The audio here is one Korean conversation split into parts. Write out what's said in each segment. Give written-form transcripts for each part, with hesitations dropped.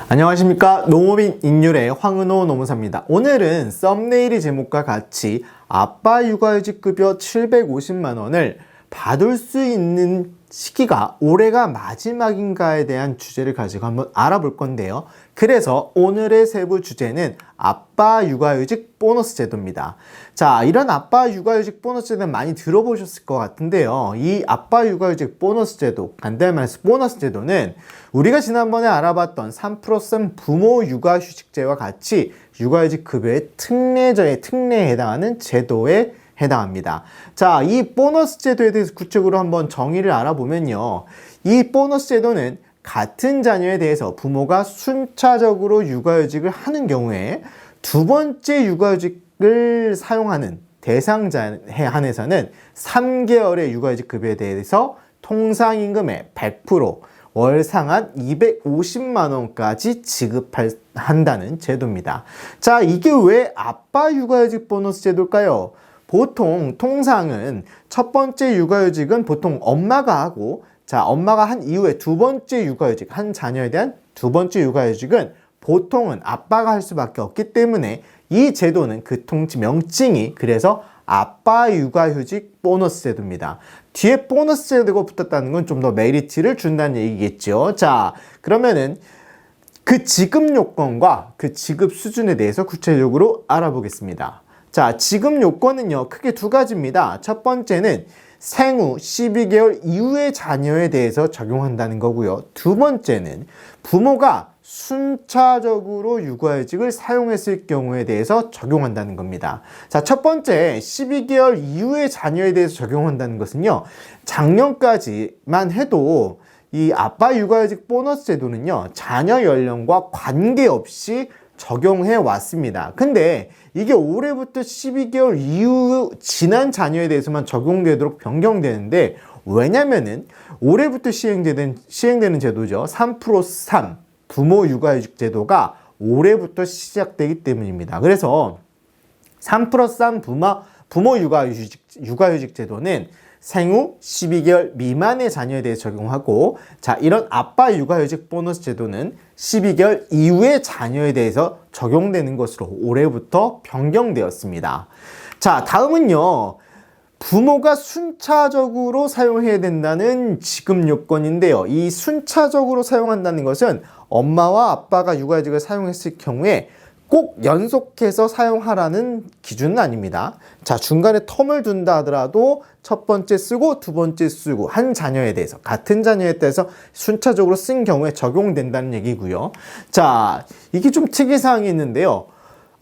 안녕하십니까. 농업인 인율의 황은호 노무사입니다. 오늘은 썸네일의 제목과 같이 아빠 육아휴직 급여 750만원을 받을 수 있는 시기가 올해가 마지막인가에 대한 주제를 가지고 한번 알아볼 건데요. 그래서 오늘의 세부 주제는 아빠 육아휴직 보너스 제도입니다. 자, 이런 아빠 육아휴직 보너스 제도는 많이 들어보셨을 것 같은데요. 이 아빠 육아휴직 보너스 제도, 간단히 말해서 보너스 제도는 우리가 지난번에 알아봤던 3+3 부모 육아휴직제와 같이 육아휴직 급여의 특례에 해당하는 제도에 해당합니다. 자, 이 보너스 제도에 대해서 구체적으로 한번 정의를 알아보면요. 이 보너스 제도는 같은 자녀에 대해서 부모가 순차적으로 육아휴직을 하는 경우에 두 번째 육아휴직을 사용하는 대상자에 한해서는 3개월의 육아휴직 급여에 대해서 통상임금의 100%, 월 상한 250만원까지 지급한다는 제도입니다. 자, 이게 왜 아빠 육아휴직 보너스 제도일까요? 보통 통상은 첫 번째 육아휴직은 보통 엄마가 하고, 자, 엄마가 한 이후에 두 번째 육아휴직, 한 자녀에 대한 두 번째 육아휴직은 보통은 아빠가 할 수밖에 없기 때문에 이 제도는 그 통치 명칭이 그래서 아빠 육아휴직 보너스 제도입니다. 뒤에 보너스 제도가 붙었다는 건 좀 더 메리트를 준다는 얘기겠죠. 자, 그러면은 그 지급 요건과 그 지급 수준에 대해서 구체적으로 알아보겠습니다. 자, 지급 요건은요, 크게 두 가지입니다. 첫 번째는 생후 12개월 이후의 자녀에 대해서 적용한다는 거고요. 두 번째는 부모가 순차적으로 육아휴직을 사용했을 경우에 대해서 적용한다는 겁니다. 자, 첫 번째 12개월 이후의 자녀에 대해서 적용한다는 것은요, 작년까지만 해도 이 아빠 육아휴직 보너스 제도는요, 자녀 연령과 관계없이 적용해 왔습니다. 근데 이게 올해부터 12개월 이후 지난 자녀에 대해서만 적용되도록 변경되는데, 왜냐면은 올해부터 시행되는 제도죠. 3+3 부모 육아휴직 제도가 올해부터 시작되기 때문입니다. 그래서 3+3 부모 육아휴직 제도는 생후 12개월 미만의 자녀에 대해 적용하고, 자, 이런 아빠 육아휴직 보너스 제도는 12개월 이후의 자녀에 대해서 적용되는 것으로 올해부터 변경되었습니다. 자, 다음은요, 부모가 순차적으로 사용해야 된다는 지급 요건인데요. 이 순차적으로 사용한다는 것은 엄마와 아빠가 육아휴직을 사용했을 경우에 꼭 연속해서 사용하라는 기준은 아닙니다. 자, 중간에 텀을 둔다 하더라도 첫 번째 쓰고 두 번째 쓰고 한 자녀에 대해서, 같은 자녀에 대해서 순차적으로 쓴 경우에 적용된다는 얘기고요. 자, 이게 좀 특이사항이 있는데요.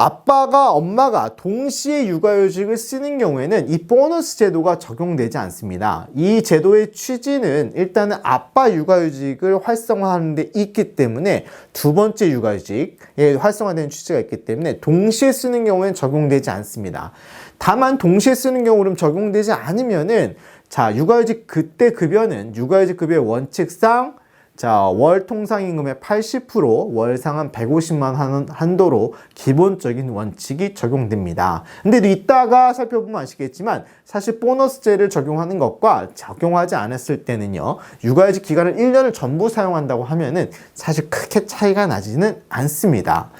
엄마가 동시에 육아휴직을 쓰는 경우에는 이 보너스 제도가 적용되지 않습니다. 이 제도의 취지는 일단은 아빠 육아휴직을 활성화하는 데 있기 때문에, 두 번째 육아휴직에 활성화되는 취지가 있기 때문에 동시에 쓰는 경우에는 적용되지 않습니다. 다만 동시에 쓰는 경우는 적용되지 않으면은, 자, 육아휴직 그때 급여는 육아휴직 급여의 원칙상, 자, 월 통상임금의 80%, 월 상한 150만 원 한도로 기본적인 원칙이 적용됩니다. 근데 이따가 살펴보면 아시겠지만 사실 보너스제를 적용하는 것과 적용하지 않았을 때는요, 육아휴직 기간을 1년을 전부 사용한다고 하면은 사실 크게 차이가 나지는 않습니다.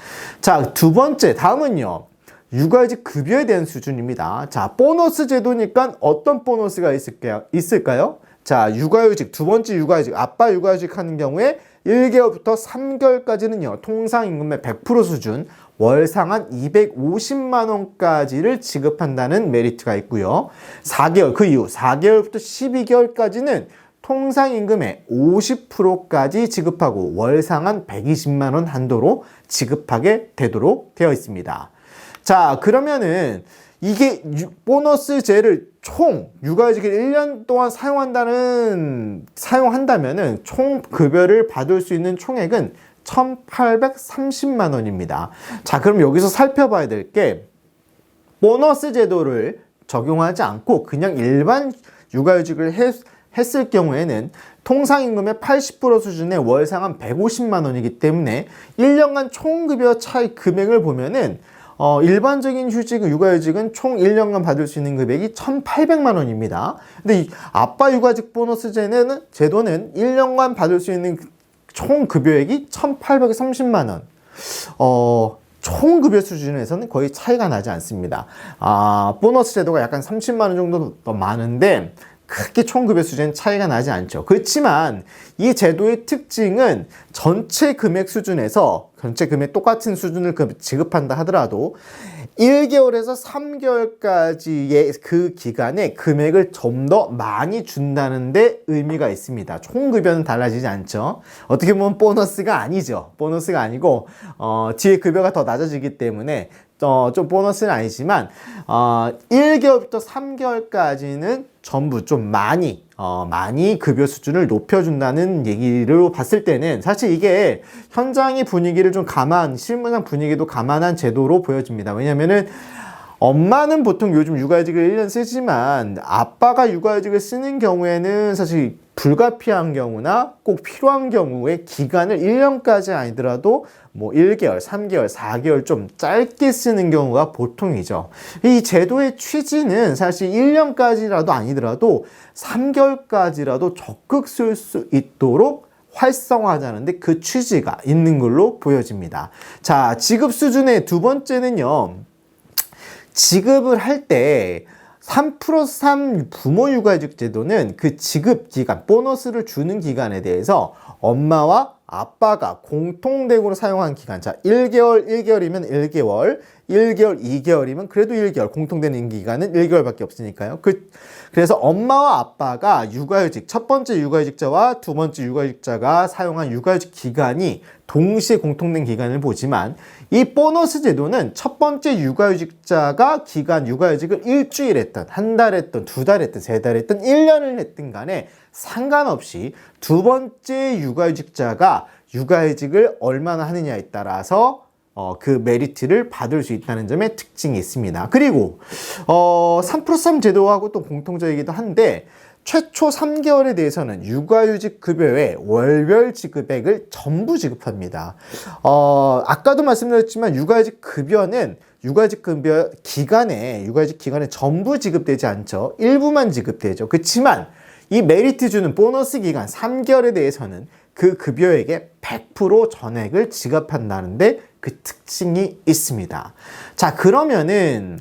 자, 두 번째, 다음은요, 육아휴직 급여에 대한 수준입니다. 자, 보너스 제도니까 어떤 보너스가 있을까요? 자, 육아휴직, 두 번째 육아휴직, 아빠 육아휴직 하는 경우에 1개월부터 3개월까지는요, 통상임금의 100% 수준, 월 상한 250만원까지를 지급한다는 메리트가 있고요. 4개월, 그 이후 4개월부터 12개월까지는 통상임금의 50%까지 지급하고 월 상한 120만원 한도로 지급하게 되도록 되어 있습니다. 자, 그러면은 이게 보너스제를 총 육아휴직을 1년 동안 사용한다면은 총 급여를 받을 수 있는 총액은 1,830만 원입니다. 자, 그럼 여기서 살펴봐야 될 게, 보너스 제도를 적용하지 않고 그냥 일반 육아휴직을 했을 경우에는 통상임금의 80% 수준의 월 상한 150만 원이기 때문에 1년간 총급여 차이 금액을 보면은 일반적인 육아휴직은 총 1년간 받을 수 있는 금액이 1,800만 원입니다. 근데 이 아빠 육아휴직 보너스 제도는 1년간 받을 수 있는 총 급여액이 1,830만 원. 총 급여 수준에서는 거의 차이가 나지 않습니다. 보너스 제도가 약간 30만 원 정도 더 많은데 크게 총급여 수준은 차이가 나지 않죠. 그렇지만 이 제도의 특징은 전체 금액 수준에서 전체 금액 똑같은 수준을 지급한다 하더라도 1개월에서 3개월까지의 그 기간에 금액을 좀 더 많이 준다는 데 의미가 있습니다. 총급여는 달라지지 않죠. 어떻게 보면 보너스가 아니죠. 보너스가 아니고 뒤에 급여가 더 낮아지기 때문에 좀 보너스는 아니지만 1개월부터 3개월까지는 전부 좀 많이 급여 수준을 높여준다는 얘기를 봤을 때는 사실 이게 현장의 분위기를 좀 실무상 분위기도 감안한 제도로 보여집니다. 왜냐면은 엄마는 보통 요즘 육아휴직을 1년 쓰지만 아빠가 육아휴직을 쓰는 경우에는 사실 불가피한 경우나 꼭 필요한 경우에 기간을 1년까지 아니더라도 뭐 1개월, 3개월, 4개월 좀 짧게 쓰는 경우가 보통이죠. 이 제도의 취지는 사실 1년까지라도 아니더라도 3개월까지라도 적극 쓸 수 있도록 활성화하자는데 그 취지가 있는 걸로 보여집니다. 자, 지급 수준의 두 번째는요. 지급을 할 때 3+3 부모 육아휴직 제도는 그 지급 기간, 보너스를 주는 기간에 대해서 엄마와 아빠가 공통되고 사용한 기간. 자, 1개월이면 1개월, 1개월, 2개월이면 그래도 1개월, 공통되는 기간은 1개월밖에 없으니까요. 그래서 엄마와 아빠가 육아휴직, 첫 번째 육아휴직자와 두 번째 육아휴직자가 사용한 육아휴직 기간이 동시에 공통된 기간을 보지만 이 보너스 제도는 첫 번째 육아휴직자가 육아휴직을 일주일 했던, 한 달 했던, 두 달 했던, 세 달 했던, 1년을 했던 간에 상관없이 두 번째 육아휴직자가 육아휴직을 얼마나 하느냐에 따라서 그 메리트를 받을 수 있다는 점에 특징이 있습니다. 그리고 3+3 제도하고 또 공통적이기도 한데 최초 3개월에 대해서는 육아휴직 급여의 월별 지급액을 전부 지급합니다. 아까도 말씀드렸지만 육아휴직 급여 기간에 전부 지급되지 않죠. 일부만 지급되죠. 그렇지만 이 메리트 주는 보너스 기간 3개월에 대해서는 그 급여액의 100% 전액을 지급한다는데 그 특징이 있습니다. 자, 그러면은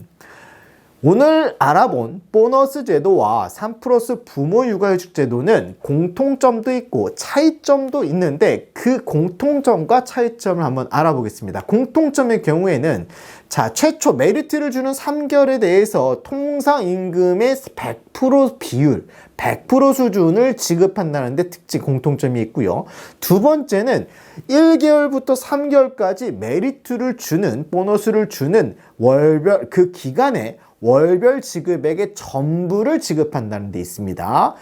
오늘 알아본 보너스 제도와 3+ 부모 육아휴직 제도는 공통점도 있고 차이점도 있는데 그 공통점과 차이점을 한번 알아보겠습니다. 공통점의 경우에는 자, 최초 메리트를 주는 3개월에 대해서 통상임금의 100% 비율, 100% 수준을 지급한다는 데 공통점이 있고요. 두 번째는 1개월부터 3개월까지 메리트를 주는, 보너스를 주는 월별, 그 기간에 월별 지급액의 전부를 지급한다는 데 있습니다.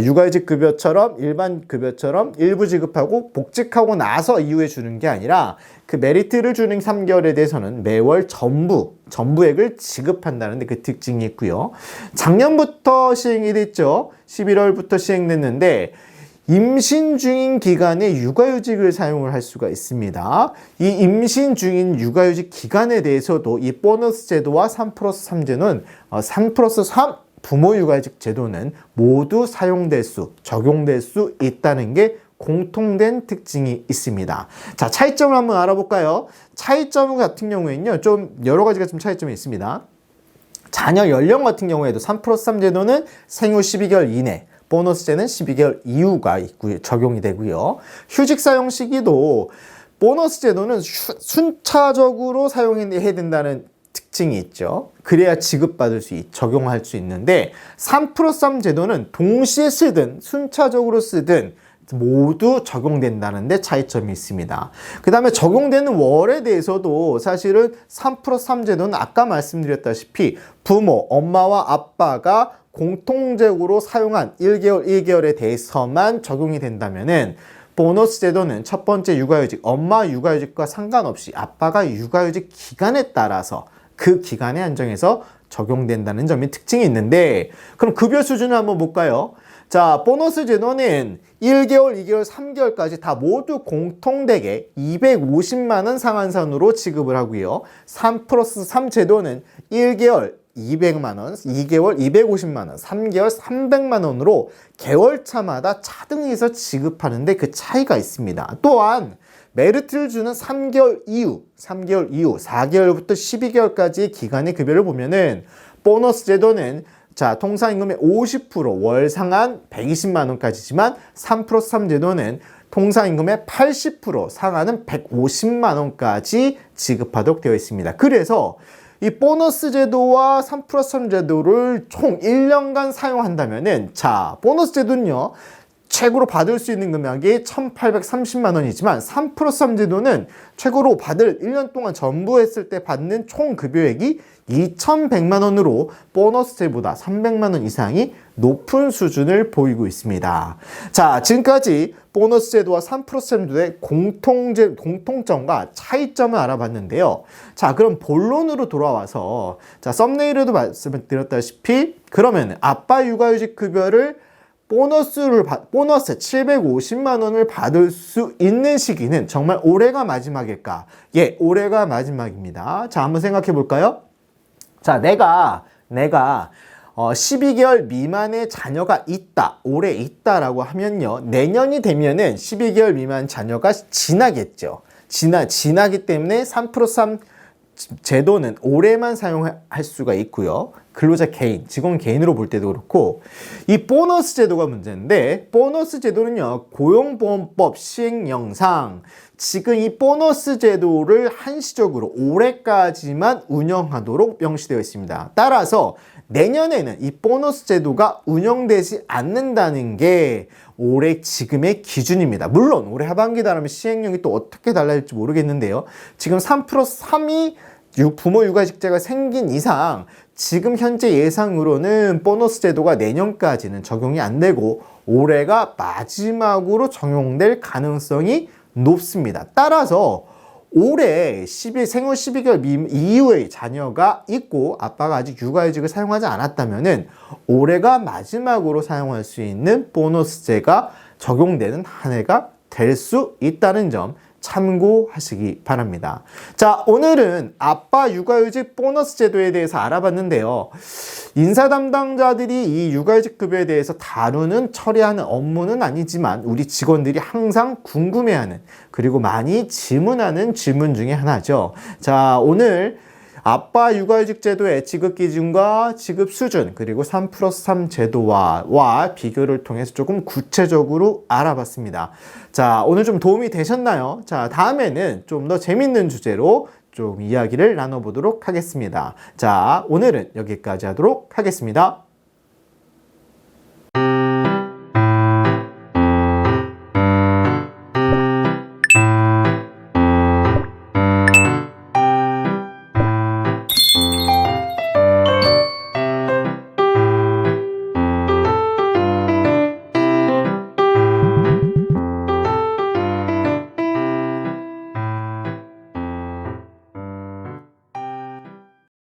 육아휴직 급여처럼 일반 급여처럼 일부 지급하고 복직하고 나서 이후에 주는 게 아니라 그 메리트를 주는 3개월에 대해서는 매월 전부액을 지급한다는 데 그 특징이 있고요. 작년부터 시행이 됐죠. 11월부터 시행됐는데 임신 중인 기간에 육아휴직을 사용을 할 수가 있습니다. 이 임신 중인 육아휴직 기간에 대해서도 이 보너스 제도와 3+3 제도는 3+3 부모 육아휴직 제도는 모두 적용될 수 있다는 게 공통된 특징이 있습니다. 자, 차이점을 한번 알아볼까요? 차이점 같은 경우에는요, 좀 여러 가지가 좀 차이점이 있습니다. 자녀 연령 같은 경우에도 3+3 제도는 생후 12개월 이내, 보너스제는 12개월 이후가 적용이 되고요. 휴직 사용 시기도 보너스 제도는 순차적으로 사용해야 된다는 특징이 있죠. 그래야 적용할 수 있는데 3+3 제도는 동시에 쓰든 순차적으로 쓰든 모두 적용된다는 데 차이점이 있습니다. 그 다음에 적용되는 월에 대해서도 사실은 3+3 제도는 아까 말씀드렸다시피 부모, 엄마와 아빠가 공통적으로 사용한 1개월, 1개월에 대해서만 적용이 된다면은 보너스 제도는 첫 번째 육아휴직, 엄마 육아휴직과 상관없이 아빠가 육아휴직 기간에 따라서 그 기간에 한정해서 적용된다는 점이 특징이 있는데 그럼 급여 수준을 한번 볼까요? 자, 보너스 제도는 1개월, 2개월, 3개월까지 다 모두 공통되게 250만 원 상한선으로 지급을 하고요. 3+3 제도는 1개월, 200만 원, 2개월 250만 원, 3개월 300만 원으로 개월차마다 차등해서 지급하는데 그 차이가 있습니다. 또한 메리트를 주는 3개월 이후, 4개월부터 12개월까지의 기간의 급여를 보면은 보너스 제도는 자, 통상임금의 50% 월 상한 120만 원까지지만 3+3 제도는 통상임금의 80% 상한은 150만 원까지 지급하도록 되어 있습니다. 그래서 이 보너스 제도와 3+3 제도를 총 1년간 사용한다면은 자, 보너스 제도는요. 최고로 받을 수 있는 금액이 1,830만 원이지만 3+3 제도는 최고로 받을 1년 동안 전부 했을 때 받는 총 급여액이 2,100만 원으로 보너스제보다 300만 원 이상이 높은 수준을 보이고 있습니다. 자, 지금까지 보너스 제도와 3+3 제도의 공통점과 차이점을 알아봤는데요. 자, 그럼 본론으로 돌아와서 자, 썸네일에도 말씀을 드렸다시피 그러면 아빠 육아휴직 급여를 보너스 750만 원을 받을 수 있는 시기는 정말 올해가 마지막일까? 예, 올해가 마지막입니다. 자, 한번 생각해 볼까요? 자, 내가 12개월 미만의 자녀가 있다, 올해 있다라고 하면요. 내년이 되면은 12개월 미만 자녀가 지나겠죠. 지나기 때문에 3+3 제도는 올해만 사용할 수가 있고요. 근로자 개인, 직원 개인으로 볼 때도 그렇고 이 보너스 제도가 문제인데 보너스 제도는요. 고용보험법 시행령상 지금 이 보너스 제도를 한시적으로 올해까지만 운영하도록 명시되어 있습니다. 따라서 내년에는 이 보너스 제도가 운영되지 않는다는 게 올해 지금의 기준입니다. 물론 올해 하반기다라면 시행령이 또 어떻게 달라질지 모르겠는데요. 지금 3+3이 부모 육아휴직제가 생긴 이상 지금 현재 예상으로는 보너스 제도가 내년까지는 적용이 안 되고 올해가 마지막으로 적용될 가능성이 높습니다. 따라서 올해 생후 12개월 이후에 자녀가 있고 아빠가 아직 육아휴직을 사용하지 않았다면은 올해가 마지막으로 사용할 수 있는 보너스제가 적용되는 한 해가 될 수 있다는 점 참고하시기 바랍니다. 자, 오늘은 아빠 육아휴직 보너스 제도에 대해서 알아봤는데요. 인사 담당자들이 이 육아휴직 급여에 대해서 처리하는 업무는 아니지만 우리 직원들이 항상 궁금해하는 그리고 많이 질문하는 질문 중에 하나죠. 자, 오늘 아빠 육아휴직 제도의 지급 기준과 지급 수준 그리고 3+3 제도와 비교를 통해서 조금 구체적으로 알아봤습니다. 자, 오늘 좀 도움이 되셨나요? 자, 다음에는 좀 더 재밌는 주제로 좀 이야기를 나눠보도록 하겠습니다. 자, 오늘은 여기까지 하도록 하겠습니다.